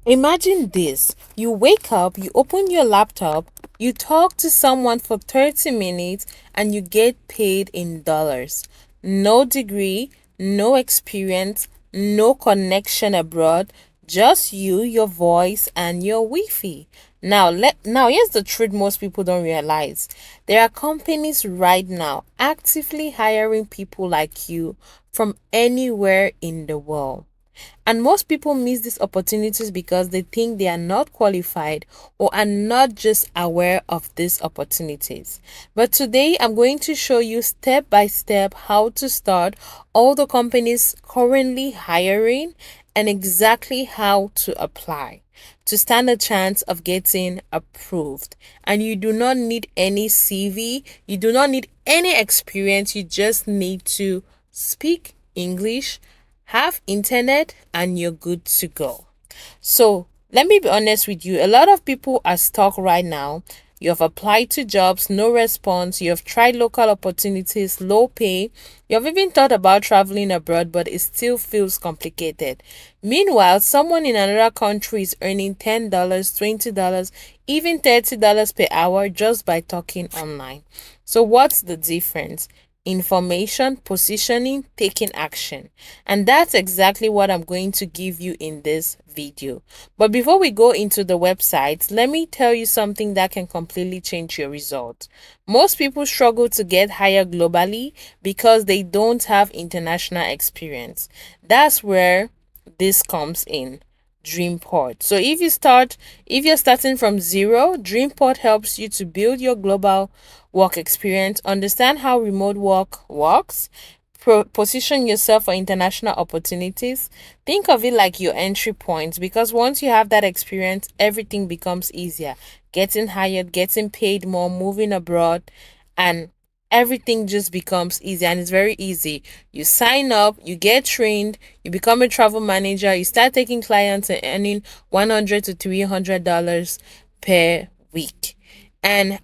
Imagine this. You wake up, you open your laptop, you talk to someone for 30 minutes, and you get paid in dollars. No degree, no experience, no connection abroad, just you, your voice, and your Wi-Fi. Now here's the truth most people don't realize. There are companies right now actively hiring people like you from anywhere in the world. And most people miss these opportunities because they think they are not qualified or are not just aware of these opportunities. But today I'm going to show you step by step how to start all the companies currently hiring and exactly how to apply to stand a chance of getting approved. And you do not need any CV, you do not need any experience, you just need to speak English, have internet, and you're good to go. So let me be honest with you. A lot of people are stuck right now. You have applied to jobs, no response. You have tried local opportunities, low pay. You have even thought about traveling abroad, but it still feels complicated. Meanwhile, someone in another country is earning $10, $20, even $30 per hour just by talking online. So, what's the difference? Information, positioning, taking action. And that's exactly what I'm going to give you in this video. But before we go into the website, let me tell you something that can completely change your result. Most people struggle to get hired globally because they don't have international experience. That's where this comes in. Dreamport. So if you're starting from zero, Dreamport helps you to build your global work experience, understand how remote work works, position yourself for international opportunities. Think of it like your entry point, because once you have that experience, everything becomes easier. Getting hired, getting paid more, moving abroad, and everything just becomes easy, and it's very easy. You sign up, you get trained, you become a travel manager, you start taking clients and earning $100 to $300 per week. And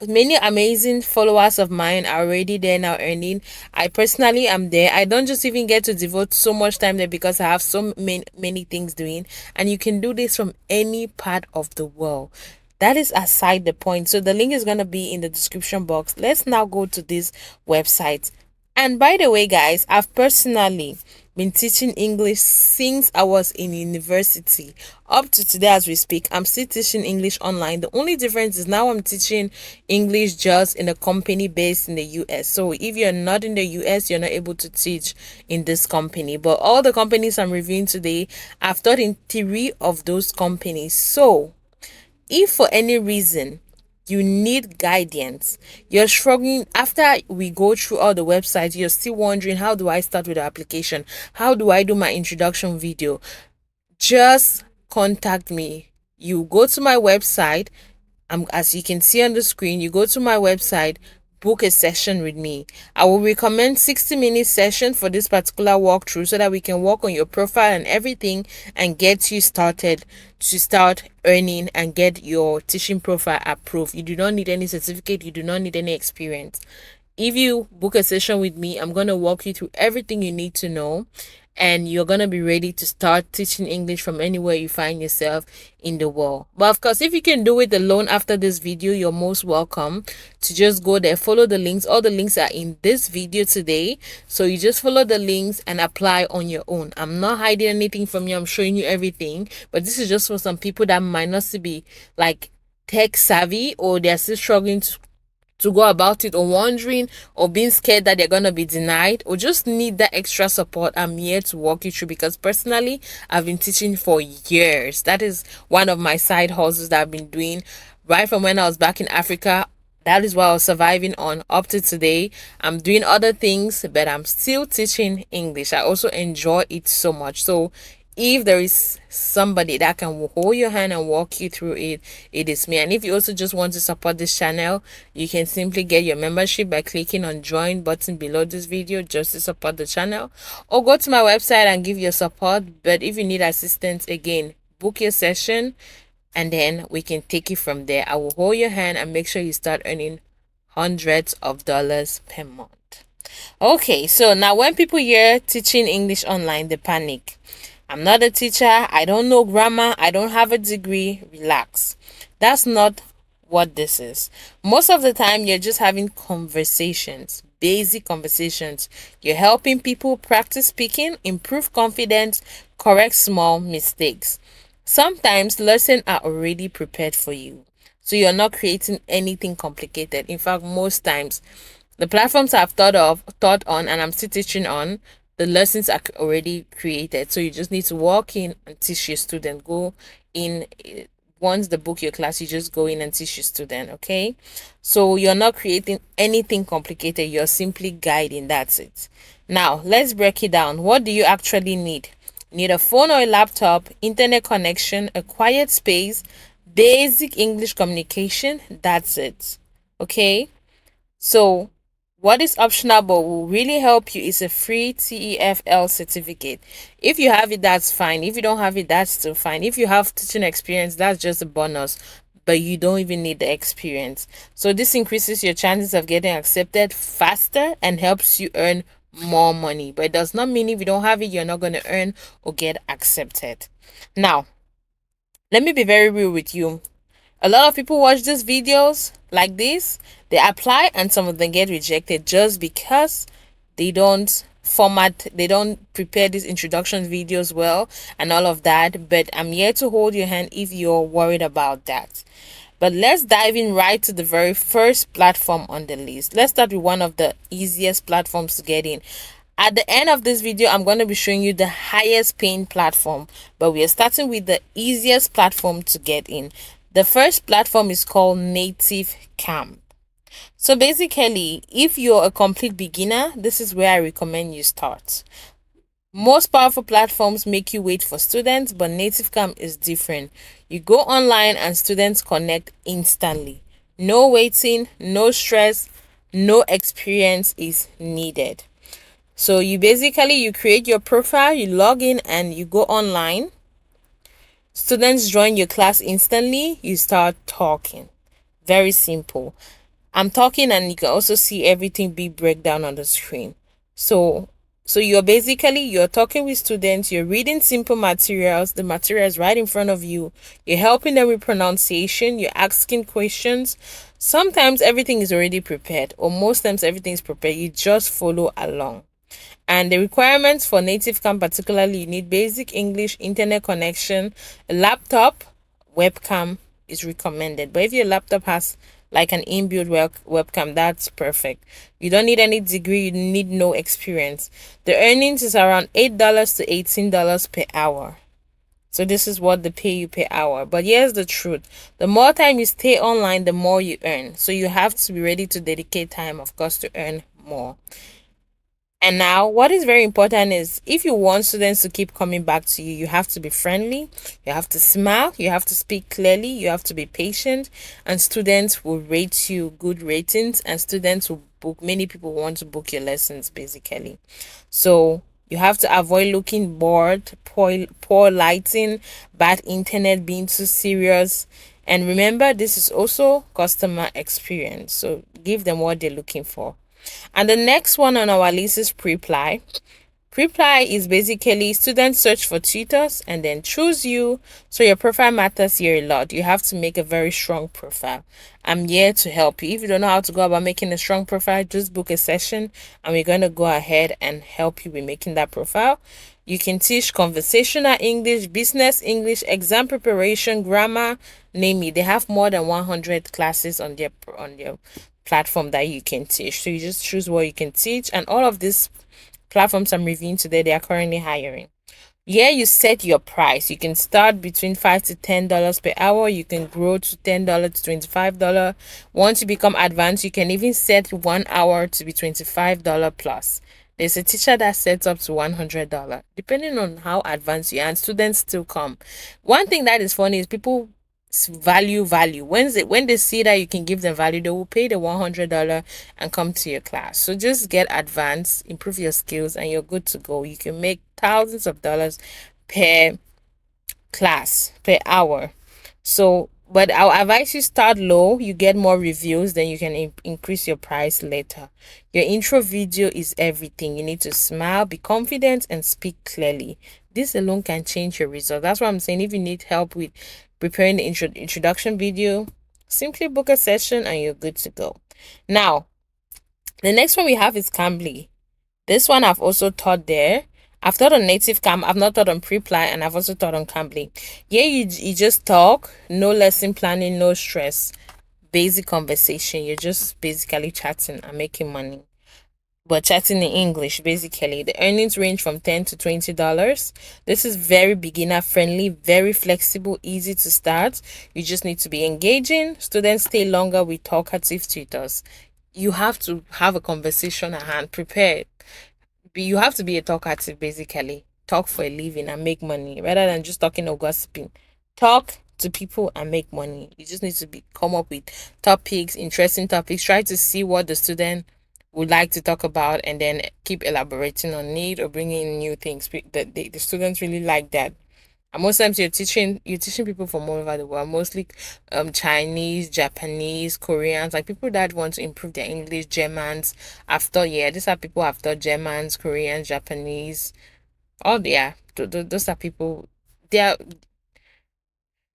many amazing followers of mine are already there now earning. I personally am there. I don't just even get to devote so much time there because I have so many things doing, and you can do this from any part of the world. That is aside the point. So the link is going to be in the description box. Let's now go to this website. And by the way, guys, I've personally been teaching English since I was in university. Up to today, as we speak, I'm still teaching English online. The only difference is now I'm teaching English just in a company based in the US. So if you're not in the US, you're not able to teach in this company. But all the companies I'm reviewing today, I've taught in 3 of those companies. So if for any reason you need guidance, you're struggling after we go through all the websites, you're still wondering, how do I start with the application? How do I do my introduction video? Just contact me. You go to my website, as you can see on the screen, you go to my website, book a session with me. I will recommend 60-minute session for this particular walkthrough so that we can work on your profile and everything and get you started to start earning and get your teaching profile approved. You do not need any certificate, you do not need any experience. If you book a session with me, I'm going to walk you through everything you need to know, and you're going to be ready to start teaching English from anywhere you find yourself in the world. But of course, if you can do it alone after this video, you're most welcome to just go there, follow the links. All the links are in this video today. So you just follow the links and apply on your own. I'm not hiding anything from you. I'm showing you everything. But this is just for some people that might not be like tech savvy, or they're still struggling to go about it, or wondering or being scared that they're going to be denied, or just need that extra support. I'm here to walk you through, because personally I've been teaching for years. That is one of my side hustles that I've been doing right from when I was back in Africa. That is what I was surviving on up to today. I'm doing other things, but I'm still teaching English. I also enjoy it so much. So if there is somebody that can hold your hand and walk you through it, it is me. And if you also just want to support this channel, you can simply get your membership by clicking on join button below this video just to support the channel, or go to my website and give your support. But if you need assistance, again, book your session and then we can take it from there. I will hold your hand and make sure you start earning hundreds of dollars per month. Okay, so now when people hear teaching English online, they panic. I'm not a teacher. I don't know grammar. I don't have a degree. Relax. That's not what this is. Most of the time, you're just having conversations, basic conversations. You're helping people practice speaking, improve confidence, correct small mistakes. Sometimes lessons are already prepared for you. So you're not creating anything complicated. In fact, most times the platforms I've thought on, and I'm still teaching on, the lessons are already created. So you just need to walk in and teach your student. Go in once the book your class, you just go in and teach your student. Okay, so you're not creating anything complicated. You're simply guiding. That's it. Now let's break it down. What do you actually need? You need a phone or a laptop, internet connection, a quiet space, basic English communication. That's it. Okay. So, what is optional but will really help you is a free TEFL certificate. If you have it, that's fine. If you don't have it, that's still fine. If you have teaching experience, that's just a bonus, but you don't even need the experience. So, this increases your chances of getting accepted faster and helps you earn more money. But it does not mean if you don't have it, you're not going to earn or get accepted. Now, let me be very real with you. A lot of people watch these videos like this, they apply, and some of them get rejected just because they don't prepare these introduction videos well and all of that. But I'm here to hold your hand if you're worried about that. But let's dive in right to the very first platform on the list. Let's start with one of the easiest platforms to get in. At the end of this video, I'm going to be showing you the highest paying platform, but we are starting with the easiest platform to get in. The first platform is called Native Camp. So basically, if you're a complete beginner, this is where I recommend you start. Most powerful platforms make you wait for students, but Native Camp is different. You go online and students connect instantly. No waiting, no stress, no experience is needed. So you create your profile, you log in and you go online. Students join your class instantly, you start talking. Very simple. I'm talking and you can also see everything be breakdown on the screen. So you're talking with students, you're reading simple materials, the material is right in front of you. You're helping them with pronunciation, you're asking questions. Sometimes everything is already prepared, or most times everything is prepared. You just follow along. And the requirements for Native Camp particularly, you need basic English, internet connection, a laptop, webcam is recommended. But if your laptop has like an inbuilt webcam, that's perfect. You don't need any degree, you need no experience. The earnings is around $8 to $18 per hour. So this is what they pay you per hour. But here's the truth. The more time you stay online, the more you earn. So you have to be ready to dedicate time, of course, to earn more. And now, what is very important is if you want students to keep coming back to you, you have to be friendly, you have to smile, you have to speak clearly, you have to be patient, and students will rate you good ratings, and students will book. Many people want to book your lessons, basically. So, you have to avoid looking bored, poor lighting, bad internet, being too serious. And remember, this is also customer experience. So, give them what they're looking for. And the next one on our list is Preply. Preply is basically students search for tutors and then choose you. So your profile matters here a lot. You have to make a very strong profile. I'm here to help you. If you don't know how to go about making a strong profile, just book a session and we're going to go ahead and help you with making that profile. You can teach conversational English, business English, exam preparation, grammar, name it. They have more than 100 classes on their platform that you can teach. So you just choose what you can teach, and all of these platforms I'm reviewing today, they are currently hiring. Yeah, you set your price. You can start between $5 to $10 per hour. You can grow to $10 to $25. Once you become advanced, you can even set 1 hour to be $25 plus. There's a teacher that sets up to $100, depending on how advanced you are, and students still come. One thing that is funny is people value when they see that you can give them value, they will pay the $100 and come to your class. So just get advanced, improve your skills, and you're good to go. You can make thousands of dollars per class per hour. So but I'll advise you start low. You get more reviews, then you can increase your price later. Your intro video is everything. You need to smile, be confident, and speak clearly. This alone can change your result. That's what I'm saying. If you need help with preparing the introduction video, simply book a session and you're good to go. Now, the next one we have is Cambly. This one I've also taught there. I've taught on native cam. I've not taught on pre-apply, and I've also taught on Cambly. Yeah, you just talk, no lesson planning, no stress, basic conversation. You're just basically chatting and making money, but chatting in English. Basically, the earnings range from $10 to $20. This is very beginner friendly, very flexible, easy to start. You just need to be engaging. Students stay longer with talkative tutors. You have to have a conversation at hand, prepared. You have to be a talkative, basically. Talk for a living and make money rather than just talking or gossiping. Talk to people and make money. You just need to come up with topics, interesting topics. Try to see what the student would like to talk about and then keep elaborating on it or bringing in new things. The students really like that. And most times you're teaching people from all over the world, mostly Chinese, Japanese, Koreans, like people that want to improve their English, Germans. After yeah, these are people after Germans, Koreans, Japanese. All yeah, those are people. There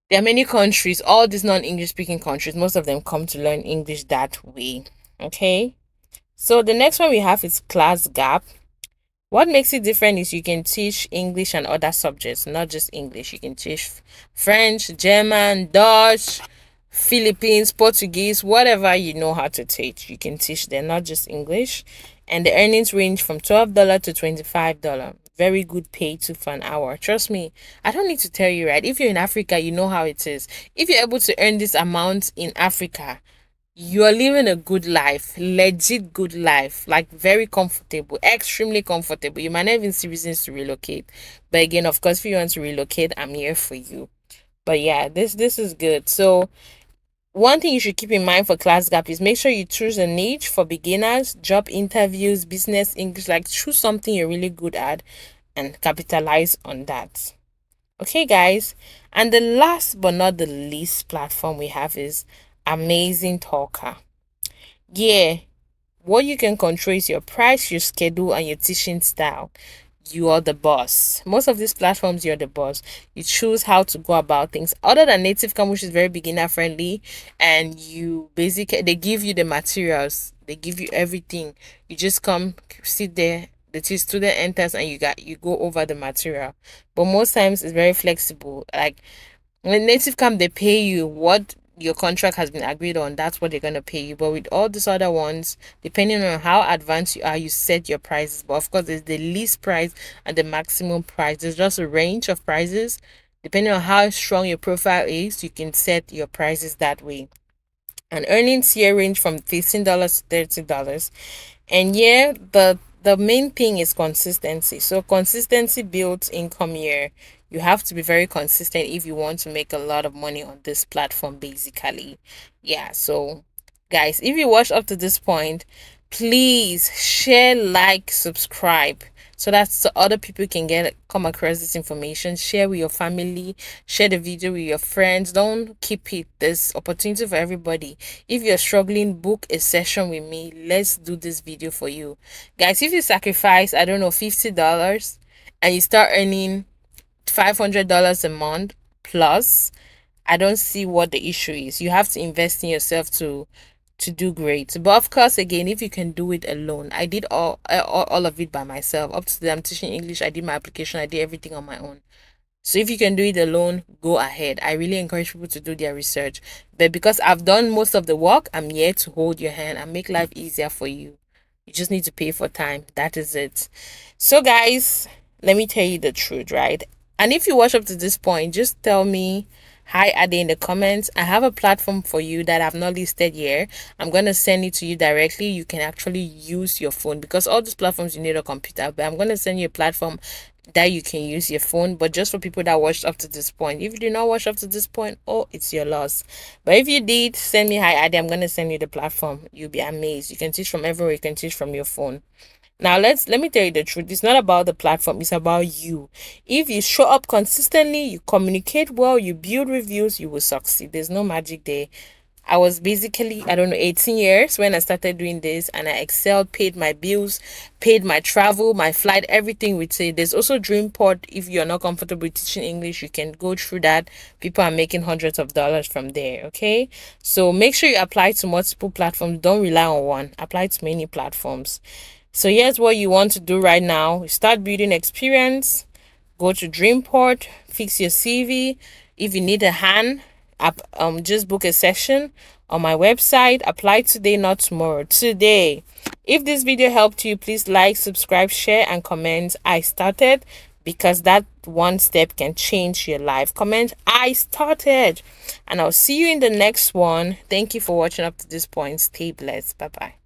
there are many countries, all these non-English speaking countries, most of them come to learn English that way. Okay. So the next one we have is Class Gap. What makes it different is you can teach English and other subjects, not just English. You can teach French, German, Dutch, Philippines, Portuguese, whatever you know how to teach. You can teach them, not just English. And the earnings range from $12 to $25. Very good pay too for an hour. Trust me, I don't need to tell you, right? If you're in Africa, you know how it is. If you're able to earn this amount in Africa, you are living a good life, legit good life, like very comfortable, extremely comfortable. You might not even see reasons to relocate. But again, of course, if you want to relocate, I'm here for you. But yeah, this is good. So one thing you should keep in mind for class gap is make sure you choose a niche for beginners, job interviews, business English, like choose something you're really good at and capitalize on that. Okay, guys. And the last but not the least platform we have is Amazing Talker. Yeah, what you can control is your price, your schedule, and your teaching style. You are the boss. Most of these platforms, you're the boss. You choose how to go about things. Other than Native Cam, which is very beginner friendly, and you basically they give you the materials, they give you everything. You just come sit there. The student enters and you go over the material. But most times it's very flexible. Like when native camp, they pay you what your contract has been agreed on. That's what they're gonna pay you. But with all these other ones, depending on how advanced you are, you set your prices. But of course, there's the least price and the maximum price. There's just a range of prices. Depending on how strong your profile is, you can set your prices that way. And earnings here range from $15 to $30. And yeah, the main thing is consistency. So consistency builds income here. You have to be very consistent if you want to make a lot of money on this platform, basically. Yeah, so guys, if you watched up to this point, please share, like, subscribe so that so other people can come across this information. Share with your family, share the video with your friends. Don't keep it. There's opportunity for everybody. If you're struggling, book a session with me. Let's do this video for you, guys. If you sacrifice, I don't know, $50 and you start earning $500 a month plus, I don't see what the issue is. You have to invest in yourself to do great. But of course, again, if you can do it alone, I did all of it by myself. Up to today, I'm teaching English. I did my application. I did everything on my own. So if you can do it alone, go ahead. I really encourage people to do their research. But because I've done most of the work, I'm here to hold your hand and make life easier for you. You just need to pay for time. That is it. So guys, let me tell you the truth, right? And if you watch up to this point, just tell me hi Ade in the comments. I have a platform for you that I've not listed here. I'm gonna send it to you directly. You can actually use your phone because all these platforms you need a computer, but I'm gonna send you a platform that you can use your phone, but just for people that watched up to this point. If you do not watch up to this point, oh, it's your loss. But if you did, send me hi Ade. I'm gonna send you the platform. You'll be amazed. You can teach from everywhere. You can teach from your phone. Now let me tell you the truth. It's not about the platform, it's about you. If you show up consistently, you communicate well, you build reviews, you will succeed. There's no magic there. I was basically, I don't know, 18 years when I started doing this, and I excelled, paid my bills, paid my travel, my flight, everything with it. There's also Dreamport. If you're not comfortable with teaching English, you can go through that. People are making hundreds of dollars from there, okay? So make sure you apply to multiple platforms. Don't rely on one. Apply to many platforms. So here's what you want to do right now. Start building experience. Go to Dreamport, fix your CV. If you need a hand, just book a session on my website. Apply today, not tomorrow. Today. If this video helped you, please like, subscribe, share, and comment I started, because that one step can change your life. Comment I started, and I'll see you in the next one. Thank you for watching up to this point. Stay blessed. Bye bye.